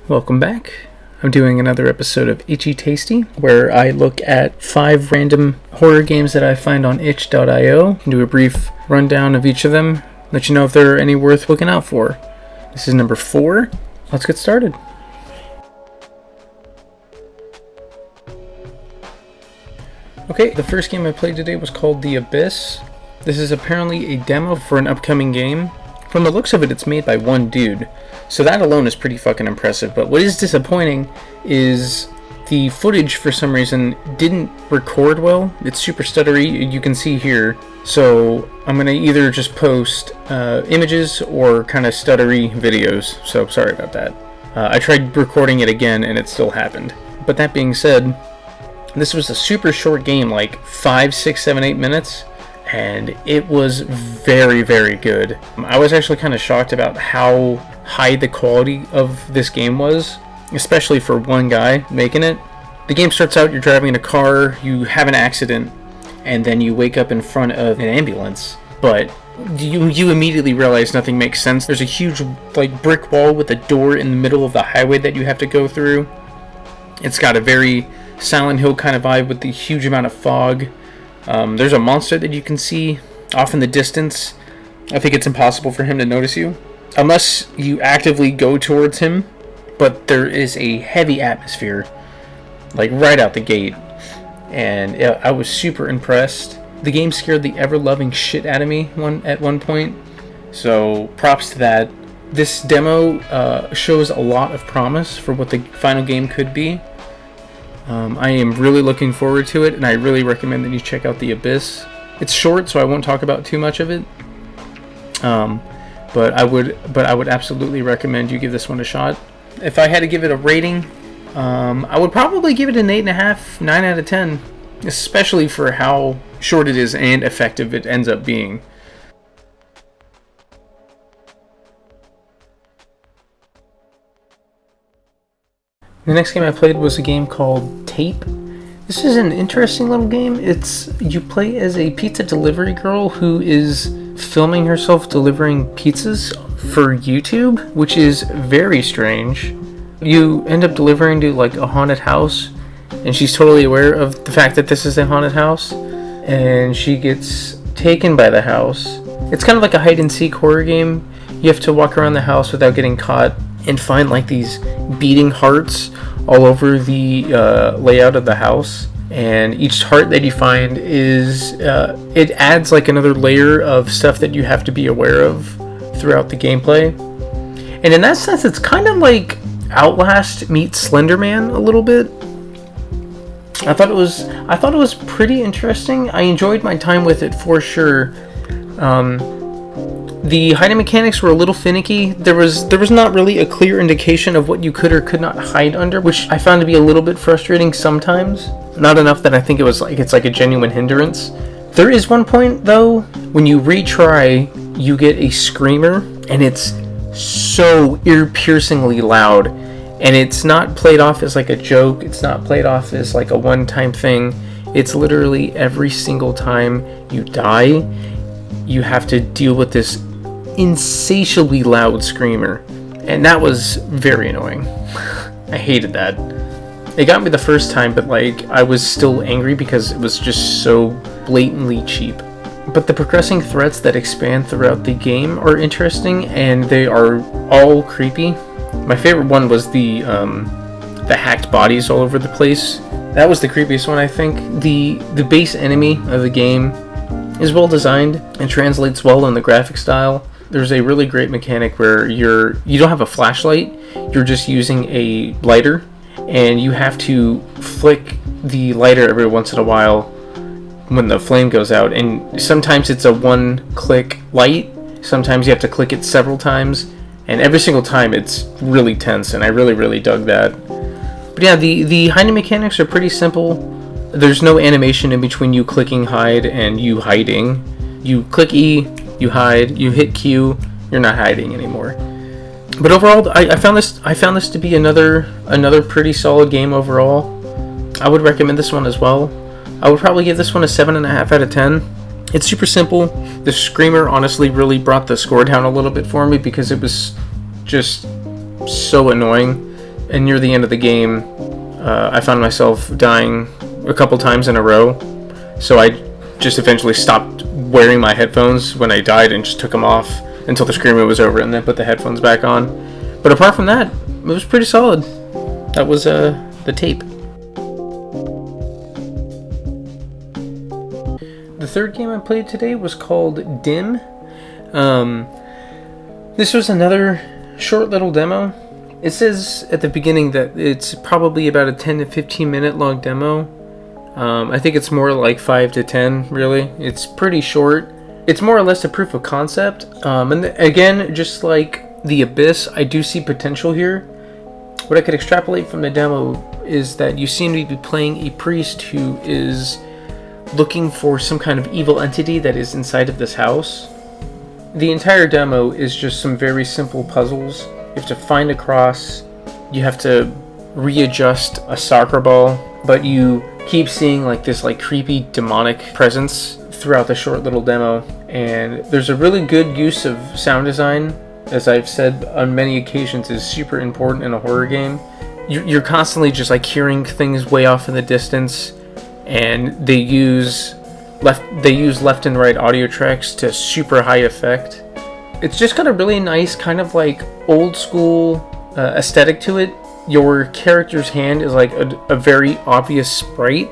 Welcome back. I'm doing another episode of Itch.y, where I look at 5 random horror games that I find on Itch.io and do a brief rundown of each of them, let you know if there are any worth looking out for. This is number 4. Let's get started. Okay, the first game I played today was called The Abyss. This is apparently a demo for an upcoming game. From the looks of it, it's made by one dude, so that alone is pretty fucking impressive. But what is disappointing is the footage, for some reason, didn't record well. It's super stuttery, you can see here. So I'm gonna either just post images or kind of stuttery videos, so sorry about that. I tried recording it again and it still happened. But that being said, this was a super short game, like 5, 6, 7, 8 minutes. And it was very, very good. I was actually kind of shocked about how high the quality of this game was, especially for one guy making it. The game starts out, you're driving in a car, you have an accident, and then you wake up in front of an ambulance. But you immediately realize nothing makes sense. There's a huge brick wall with a door in the middle of the highway that you have to go through. It's got a very Silent Hill kind of vibe with the huge amount of fog. There's a monster that you can see off in the distance. I think it's impossible for him to notice you, unless you actively go towards him, but there is a heavy atmosphere, like right out the gate, and I was super impressed. The game scared the ever-loving shit out of me at one point, so props to that. This demo shows a lot of promise for what the final game could be. I am really looking forward to it, and I really recommend that you check out The Abyss. It's short, so I won't talk about too much of it. But I would absolutely recommend you give this one a shot. If I had to give it a rating, I would probably give it an 8.5, 9 out of 10, especially for how short it is and effective it ends up being. The next game I played was a game called Tape. This is an interesting little game. You play as a pizza delivery girl who is filming herself delivering pizzas for YouTube, which is very strange. You end up delivering to a haunted house, and she's totally aware of the fact that this is a haunted house, and she gets taken by the house. It's kind of like a hide and seek horror game. You have to walk around the house without getting caught and find these beating hearts all over the layout of the house, and each heart that you find is it adds another layer of stuff that you have to be aware of throughout the gameplay. And in that sense, it's kind of like Outlast meets Slender Man a little bit. I thought it was pretty interesting. I enjoyed my time with it for sure. The hiding mechanics were a little finicky. There was not really a clear indication of what you could or could not hide under, which I found to be a little bit frustrating sometimes. Not enough that I think it's a genuine hindrance. There is one point though, when you retry, you get a screamer, and it's so ear-piercingly loud, and it's not played off as a joke. It's not played off as a one-time thing. It's literally every single time you die, you have to deal with this insatiably loud screamer, and that was very annoying. I hated that. It got me the first time, but I was still angry because it was just so blatantly cheap. But the progressing threats that expand throughout the game are interesting, and they are all creepy. My favorite one was the hacked bodies all over the place. That was the creepiest one, I think. The base enemy of the game is well designed and translates well in the graphic style. There's a really great mechanic where you don't have a flashlight, you're just using a lighter, and you have to flick the lighter every once in a while when the flame goes out, and sometimes it's a one-click light, sometimes you have to click it several times, and every single time it's really tense, and I really, really dug that. But yeah, the hiding mechanics are pretty simple. There's no animation in between you clicking hide and you hiding. You click E, you hide, you hit Q, you're not hiding anymore. But overall, I found this to be another pretty solid game overall. I would recommend this one as well. I would probably give this one a 7.5 out of 10. It's super simple. The screamer honestly really brought the score down a little bit for me because it was just so annoying and near the end of the game, I found myself dying a couple times in a row. So I just eventually stopped wearing my headphones when I died and just took them off until the screaming was over, and then put the headphones back on. But apart from that, it was pretty solid. That was the tape. The third game I played today was called Dim. This was another short little demo. It says at the beginning that it's probably about a 10 to 15 minute long demo. I think it's more like 5 to 10, really. It's pretty short. It's more or less a proof of concept. And again, just like The Abyss, I do see potential here. What I could extrapolate from the demo is that you seem to be playing a priest who is looking for some kind of evil entity that is inside of this house. The entire demo is just some very simple puzzles. You have to find a cross, you have to readjust a soccer ball, but you keep seeing like this like creepy demonic presence throughout the short little demo. And there's a really good use of sound design, as I've said on many occasions, is super important in a horror game. You're constantly just like hearing things way off in the distance, and they use left and right audio tracks to super high effect. It's just got a really nice kind of like old school aesthetic to it. Your character's hand is like a very obvious sprite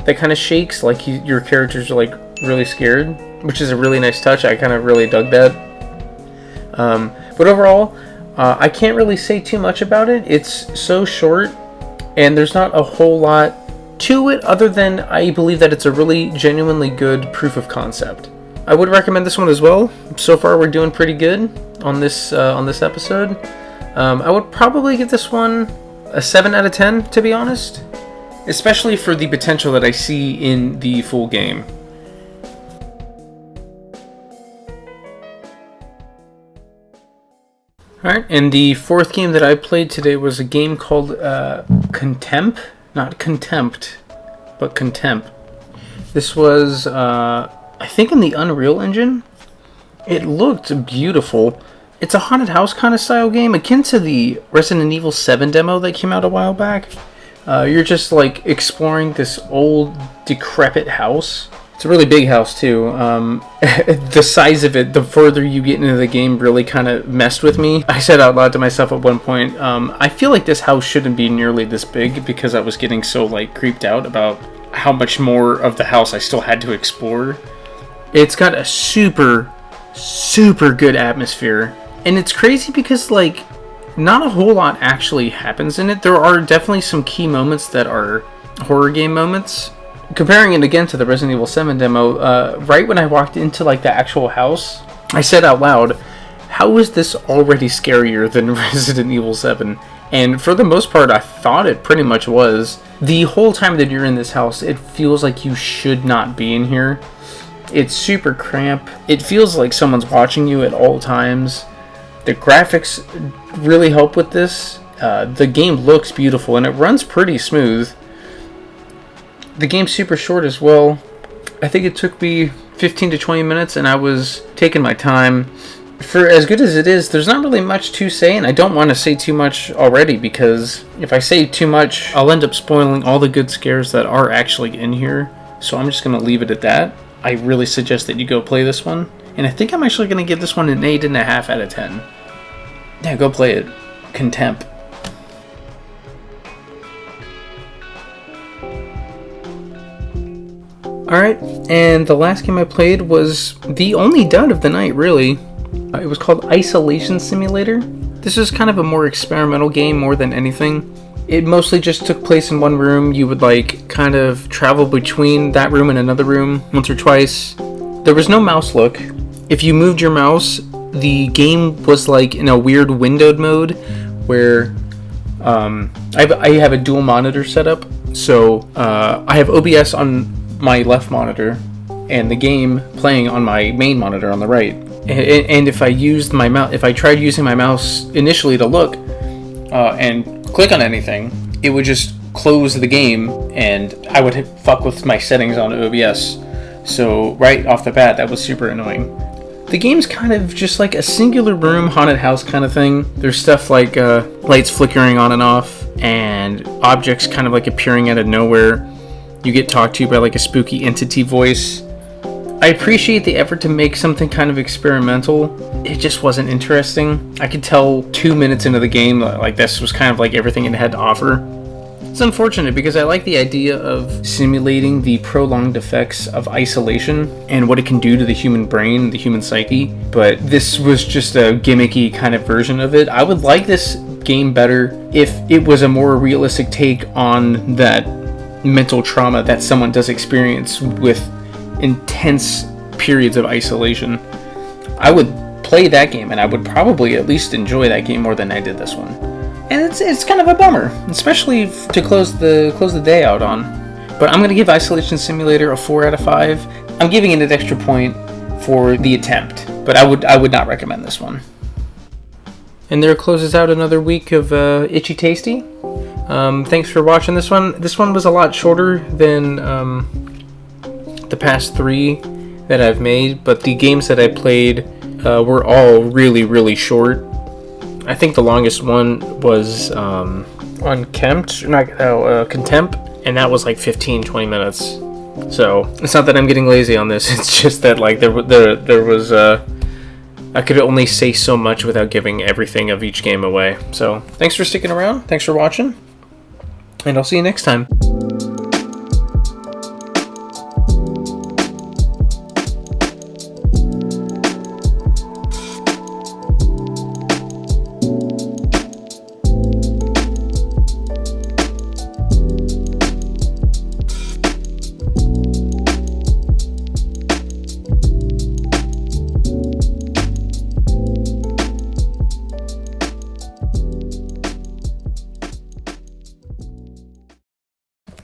that kind of shakes, like your characters are like really scared, which is a really nice touch. I kind of really dug that. But overall, I can't really say too much about it. It's so short, and there's not a whole lot to it other than I believe that it's a really genuinely good proof of concept. I would recommend this one as well. So far, we're doing pretty good on this episode. I would probably give this one a 7 out of 10, to be honest, especially for the potential that I see in the full game. Alright, and the fourth game that I played today was a game called Contempt. Not Contempt, but Contempt. This was, I think, in the Unreal Engine. It looked beautiful. It's a haunted house kind of style game, akin to the Resident Evil 7 demo that came out a while back. You're just like exploring this old, decrepit house. It's a really big house too. The size of it, the further you get into the game, really kind of messed with me. I said out loud to myself at one point, I feel like this house shouldn't be nearly this big, because I was getting so like creeped out about how much more of the house I still had to explore. It's got a super good atmosphere, and it's crazy because like not a whole lot actually happens in it. There are definitely some key moments that are horror game moments. Comparing it again to the Resident Evil 7 demo, right when I walked into like the actual house, I said out loud, how is this already scarier than Resident Evil 7? And for the most part, I thought it pretty much was. The whole time that you're in this house, it feels like you should not be in here. It's super cramped. It feels like someone's watching you at all times. The graphics really help with this. The game looks beautiful, and it runs pretty smooth. The game's super short as well. I think it took me 15 to 20 minutes, and I was taking my time. For as good as it is, there's not really much to say, and I don't want to say too much already, because if I say too much, I'll end up spoiling all the good scares that are actually in here. So I'm just going to leave it at that. I really suggest that you go play this one. And I think I'm actually going to give this one an 8.5 out of 10. Yeah, go play it. Contempt. Alright, and the last game I played was the only dud of the night, really. It was called Isolation Simulator. This is kind of a more experimental game more than anything. It mostly just took place in one room. You would like kind of travel between that room and another room once or twice. There was no mouse look. If you moved your mouse, the game was like in a weird windowed mode where I have a dual monitor setup. So I have OBS on my left monitor and the game playing on my main monitor on the right. And if I used my mouse, if I tried using my mouse initially to look and click on anything, it would just close the game, and I would fuck with my settings on OBS. So right off the bat, that was super annoying. The game's kind of just like a singular room, haunted house kind of thing. There's stuff like lights flickering on and off, and objects kind of like appearing out of nowhere. You get talked to by like a spooky entity voice. I appreciate the effort to make something kind of experimental. It just wasn't interesting. I could tell 2 minutes into the game like this was kind of like everything it had to offer. It's unfortunate because I like the idea of simulating the prolonged effects of isolation and what it can do to the human brain, the human psyche, but this was just a gimmicky kind of version of it. I would like this game better if it was a more realistic take on that mental trauma that someone does experience with intense periods of isolation. I would play that game, and I would probably at least enjoy that game more than I did this one. And it's kind of a bummer, especially to close the day out on. But I'm going to give Isolation Simulator a 4 out of 5. I'm giving it an extra point for the attempt, but I would not recommend this one. And there closes out another week of Itchy Tasty. Thanks for watching this one. This one was a lot shorter than the past 3 that I've made, but the games that I played were all really, really short. I think the longest one was Contempt, and that was like 15-20 minutes. So it's not that I'm getting lazy on this. It's just that like there was I could only say so much without giving everything of each game away. So thanks for sticking around. Thanks for watching, and I'll see you next time.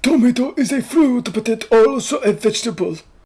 Tomato is a fruit, but it's also a vegetable.